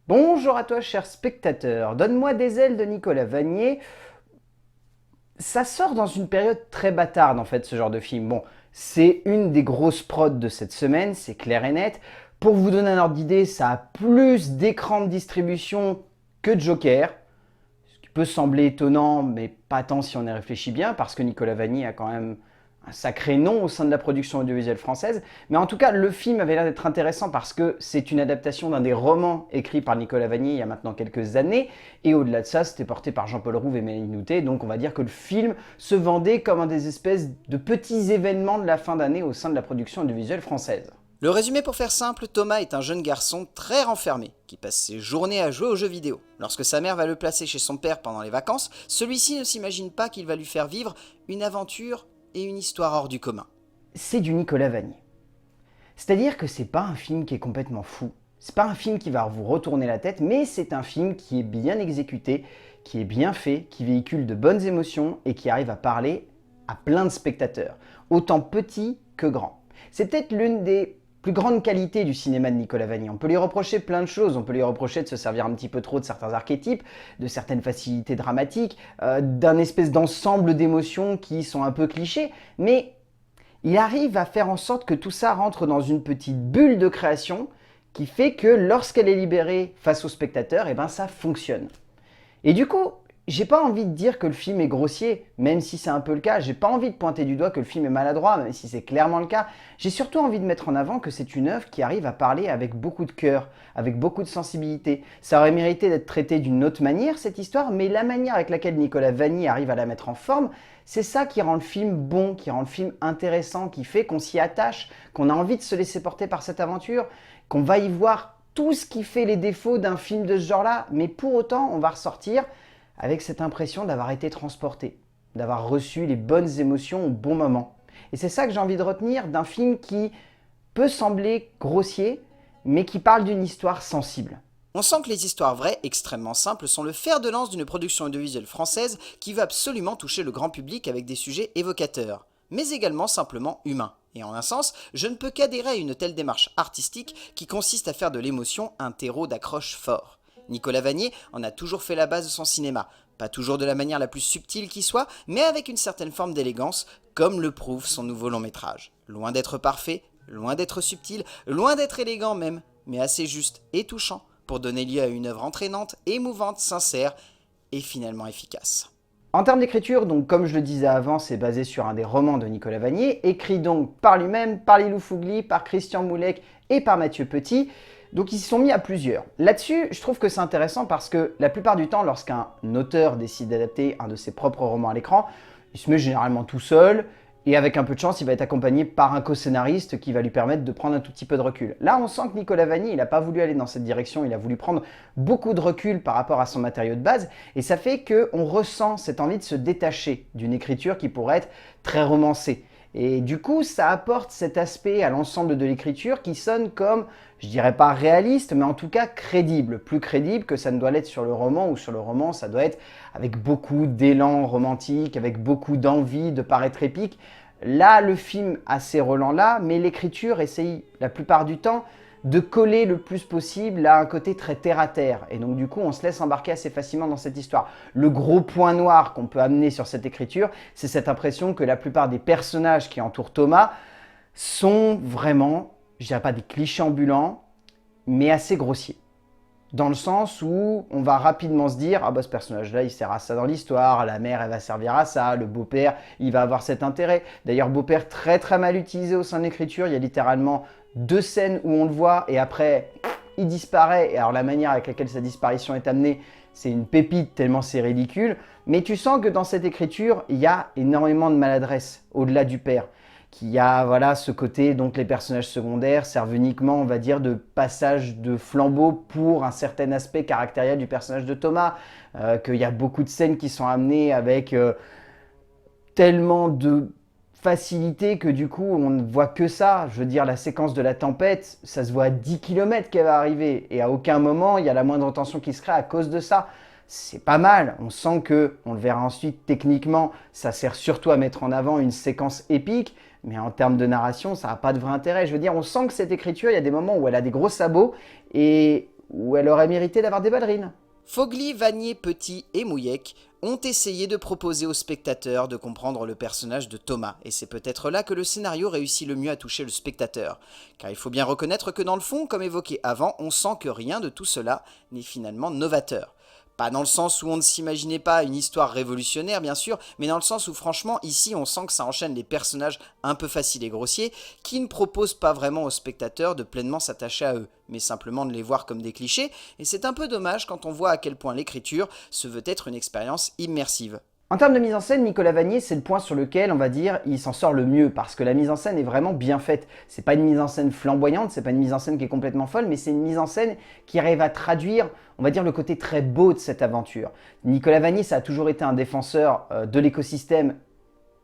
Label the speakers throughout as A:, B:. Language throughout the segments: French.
A: Bonjour à toi, cher spectateur. Donne-moi des ailes de Nicolas Vanier. Ça sort dans une période très bâtarde, en fait, ce genre de film. Bon, c'est une des grosses prods de cette semaine, c'est clair et net. Pour vous donner un ordre d'idée, ça a plus d'écrans de distribution que de Joker. Ce qui peut sembler étonnant, mais pas tant si on y réfléchit bien, parce que Nicolas Vanier a quand même un sacré nom au sein de la production audiovisuelle française. Mais en tout cas, le film avait l'air d'être intéressant parce que c'est une adaptation d'un des romans écrits par Nicolas Vanier il y a maintenant quelques années. Et au-delà de ça, c'était porté par Jean-Paul Rouve et Mélanie Noutet. Donc on va dire que le film se vendait comme un des espèces de petits événements de la fin d'année au sein de la production audiovisuelle française.
B: Le résumé pour faire simple, Thomas est un jeune garçon très renfermé, qui passe ses journées à jouer aux jeux vidéo. Lorsque sa mère va le placer chez son père pendant les vacances, celui-ci ne s'imagine pas qu'il va lui faire vivre une aventure et une histoire hors du commun.
A: C'est du Nicolas Vanier. C'est-à-dire que c'est pas un film qui est complètement fou. C'est pas un film qui va vous retourner la tête, mais c'est un film qui est bien exécuté, qui est bien fait, qui véhicule de bonnes émotions et qui arrive à parler à plein de spectateurs, autant petits que grands. C'est peut-être l'une des plus grandes qualités du cinéma de Nicolas Vanier. On peut lui reprocher plein de choses. On peut lui reprocher de se servir un petit peu trop de certains archétypes, de certaines facilités dramatiques, d'un espèce d'ensemble d'émotions qui sont un peu clichés, mais il arrive à faire en sorte que tout ça rentre dans une petite bulle de création qui fait que lorsqu'elle est libérée face au spectateur, et ben ça fonctionne. Et du coup, j'ai pas envie de dire que le film est grossier, même si c'est un peu le cas. J'ai pas envie de pointer du doigt que le film est maladroit, même si c'est clairement le cas. J'ai surtout envie de mettre en avant que c'est une œuvre qui arrive à parler avec beaucoup de cœur, avec beaucoup de sensibilité. Ça aurait mérité d'être traité d'une autre manière, cette histoire, mais la manière avec laquelle Nicolas Vanier arrive à la mettre en forme, c'est ça qui rend le film bon, qui rend le film intéressant, qui fait qu'on s'y attache, qu'on a envie de se laisser porter par cette aventure, qu'on va y voir tout ce qui fait les défauts d'un film de ce genre-là, mais pour autant, on va ressortir avec cette impression d'avoir été transporté, d'avoir reçu les bonnes émotions au bon moment. Et c'est ça que j'ai envie de retenir d'un film qui peut sembler grossier, mais qui parle d'une histoire sensible.
B: On sent que les histoires vraies, extrêmement simples, sont le fer de lance d'une production audiovisuelle française qui veut absolument toucher le grand public avec des sujets évocateurs, mais également simplement humains. Et en un sens, je ne peux qu'adhérer à une telle démarche artistique qui consiste à faire de l'émotion un terreau d'accroche fort. Nicolas Vanier en a toujours fait la base de son cinéma, pas toujours de la manière la plus subtile qui soit, mais avec une certaine forme d'élégance, comme le prouve son nouveau long métrage. Loin d'être parfait, loin d'être subtil, loin d'être élégant même, mais assez juste et touchant pour donner lieu à une œuvre entraînante, émouvante, sincère et finalement efficace.
A: En termes d'écriture, donc comme je le disais avant, c'est basé sur un des romans de Nicolas Vanier, écrit donc par lui-même, par Lilou Fougli, par Christian Moulec et par Mathieu Petit. Donc ils s'y sont mis à plusieurs. Là-dessus, je trouve que c'est intéressant parce que la plupart du temps, lorsqu'un auteur décide d'adapter un de ses propres romans à l'écran, il se met généralement tout seul, et avec un peu de chance, il va être accompagné par un co-scénariste qui va lui permettre de prendre un tout petit peu de recul. Là, on sent que Nicolas Vanier, il n'a pas voulu aller dans cette direction, il a voulu prendre beaucoup de recul par rapport à son matériau de base, et ça fait qu'on ressent cette envie de se détacher d'une écriture qui pourrait être très romancée. Et du coup, ça apporte cet aspect à l'ensemble de l'écriture qui sonne comme, je dirais pas réaliste, mais en tout cas crédible. Plus crédible que ça ne doit l'être sur le roman, ou sur le roman, ça doit être avec beaucoup d'élan romantique, avec beaucoup d'envie de paraître épique. Là, le film a ces relents-là, mais l'écriture essaye la plupart du temps de coller le plus possible à un côté très terre-à-terre. Et donc du coup, on se laisse embarquer assez facilement dans cette histoire. Le gros point noir qu'on peut amener sur cette écriture, c'est cette impression que la plupart des personnages qui entourent Thomas sont vraiment, je dirais pas des clichés ambulants, mais assez grossiers. Dans le sens où on va rapidement se dire, ah bah ce personnage-là, il sert à ça dans l'histoire, la mère, elle va servir à ça, le beau-père, il va avoir cet intérêt. D'ailleurs, beau-père très très mal utilisé au sein de l'écriture, il y a littéralement 2 scènes où on le voit et après, il disparaît. Et alors la manière avec laquelle sa disparition est amenée, c'est une pépite tellement c'est ridicule. Mais tu sens que dans cette écriture, il y a énormément de maladresse au-delà du père. Qu'il y a voilà, ce côté, donc les personnages secondaires servent uniquement, on va dire, de passage de flambeau pour un certain aspect caractériel du personnage de Thomas. Qu'il y a beaucoup de scènes qui sont amenées avec tellement de facilité que du coup on ne voit que ça. Je veux dire, la séquence de la tempête, ça se voit à 10 km qu'elle va arriver et à aucun moment il y a la moindre tension qui se crée à cause de ça. C'est pas mal, on sent que, on le verra ensuite, techniquement, ça sert surtout à mettre en avant une séquence épique, mais en termes de narration, ça n'a pas de vrai intérêt. Je veux dire, on sent que cette écriture, il y a des moments où elle a des gros sabots et où elle aurait mérité d'avoir des ballerines.
B: Fogli, Vanier, Petit et Mouillec ont essayé de proposer aux spectateurs de comprendre le personnage de Thomas, et c'est peut-être là que le scénario réussit le mieux à toucher le spectateur. Car il faut bien reconnaître que dans le fond, comme évoqué avant, on sent que rien de tout cela n'est finalement novateur. Pas dans le sens où on ne s'imaginait pas une histoire révolutionnaire bien sûr, mais dans le sens où franchement ici on sent que ça enchaîne des personnages un peu faciles et grossiers qui ne proposent pas vraiment aux spectateurs de pleinement s'attacher à eux, mais simplement de les voir comme des clichés, et c'est un peu dommage quand on voit à quel point l'écriture se veut être une expérience immersive.
A: En termes de mise en scène, Nicolas Vanier, c'est le point sur lequel, on va dire, il s'en sort le mieux, parce que la mise en scène est vraiment bien faite. C'est pas une mise en scène flamboyante, c'est pas une mise en scène qui est complètement folle, mais c'est une mise en scène qui arrive à traduire, on va dire, le côté très beau de cette aventure. Nicolas Vanier, ça a toujours été un défenseur de l'écosystème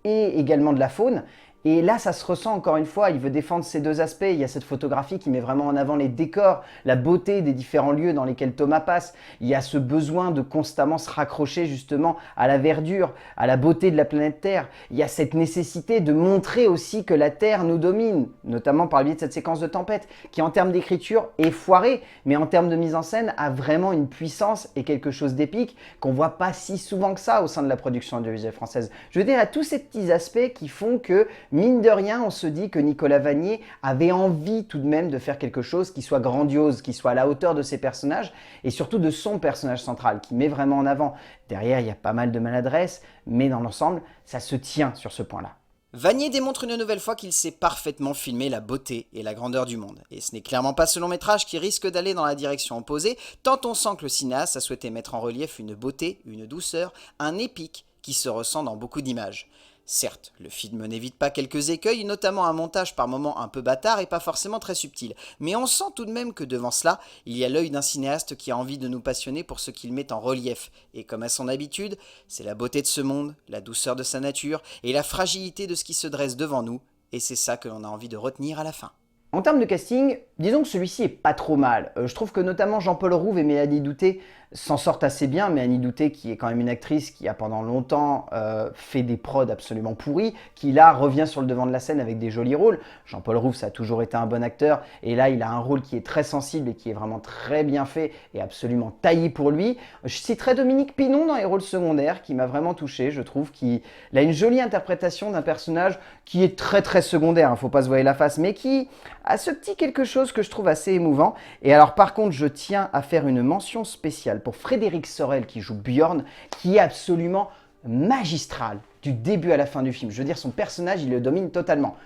A: et également de la faune. Et là, ça se ressent encore une fois, il veut défendre ces deux aspects. Il y a cette photographie qui met vraiment en avant les décors, la beauté des différents lieux dans lesquels Thomas passe. Il y a ce besoin de constamment se raccrocher justement à la verdure, à la beauté de la planète Terre. Il y a cette nécessité de montrer aussi que la Terre nous domine, notamment par le biais de cette séquence de tempête, qui en termes d'écriture est foirée, mais en termes de mise en scène a vraiment une puissance et quelque chose d'épique qu'on voit pas si souvent que ça au sein de la production audiovisuelle française. Je veux dire, à tous ces petits aspects qui font que mine de rien, on se dit que Nicolas Vanier avait envie tout de même de faire quelque chose qui soit grandiose, qui soit à la hauteur de ses personnages et surtout de son personnage central, qui met vraiment en avant. Derrière, il y a pas mal de maladresse, mais dans l'ensemble, ça se tient sur ce point-là.
B: Vanier démontre une nouvelle fois qu'il sait parfaitement filmer la beauté et la grandeur du monde. Et ce n'est clairement pas ce long métrage qui risque d'aller dans la direction opposée, tant on sent que le cinéaste a souhaité mettre en relief une beauté, une douceur, un épique qui se ressent dans beaucoup d'images. Certes, le film n'évite pas quelques écueils, notamment un montage par moments un peu bâtard et pas forcément très subtil, mais on sent tout de même que devant cela, il y a l'œil d'un cinéaste qui a envie de nous passionner pour ce qu'il met en relief, et comme à son habitude, c'est la beauté de ce monde, la douceur de sa nature et la fragilité de ce qui se dresse devant nous, et c'est ça que l'on a envie de retenir à la fin.
A: En termes de casting, disons que celui-ci est pas trop mal. Je trouve que notamment Jean-Paul Rouve et Mélanie Douté s'en sortent assez bien. Mélanie Douté, qui est quand même une actrice qui a pendant longtemps fait des prods absolument pourris, qui là revient sur le devant de la scène avec des jolis rôles. Jean-Paul Rouve, ça a toujours été un bon acteur, et là il a un rôle qui est très sensible et qui est vraiment très bien fait et absolument taillé pour lui. Je citerai Dominique Pinon dans les rôles secondaires, qui m'a vraiment touché. Je trouve qu'il a une jolie interprétation d'un personnage qui est très très secondaire, faut pas se voiler la face, mais qui a ce petit quelque chose que je trouve assez émouvant. Et alors par contre, je tiens à faire une mention spéciale pour Frédéric Sorel qui joue Bjorn, qui est absolument magistral du début à la fin du film. Je veux dire, son personnage, il le domine totalement.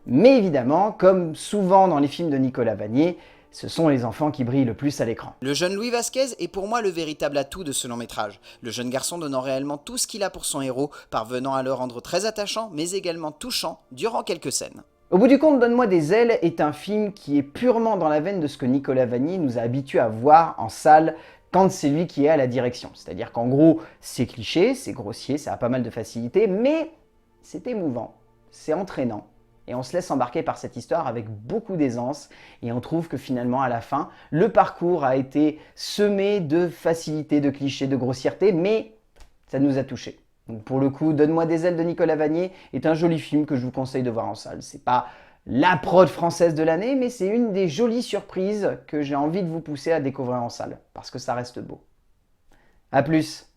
A: Mais évidemment, comme souvent dans les films de Nicolas Vanier, ce sont les enfants qui brillent le plus à l'écran.
B: Le jeune Louis Vasquez est pour moi le véritable atout de ce long métrage. Le jeune garçon donnant réellement tout ce qu'il a pour son héros, parvenant à le rendre très attachant, mais également touchant durant quelques scènes.
A: Au bout du compte, Donne-moi des ailes est un film qui est purement dans la veine de ce que Nicolas Vanier nous a habitués à voir en salle quand c'est lui qui est à la direction. C'est-à-dire qu'en gros, c'est cliché, c'est grossier, ça a pas mal de facilité, mais c'est émouvant, c'est entraînant. Et on se laisse embarquer par cette histoire avec beaucoup d'aisance. Et on trouve que finalement, à la fin, le parcours a été semé de facilité, de clichés, de grossièreté, mais ça nous a touchés. Donc pour le coup, Donne-moi des ailes de Nicolas Vanier est un joli film que je vous conseille de voir en salle. C'est pas la prod française de l'année, mais c'est une des jolies surprises que j'ai envie de vous pousser à découvrir en salle, parce que ça reste beau. A plus!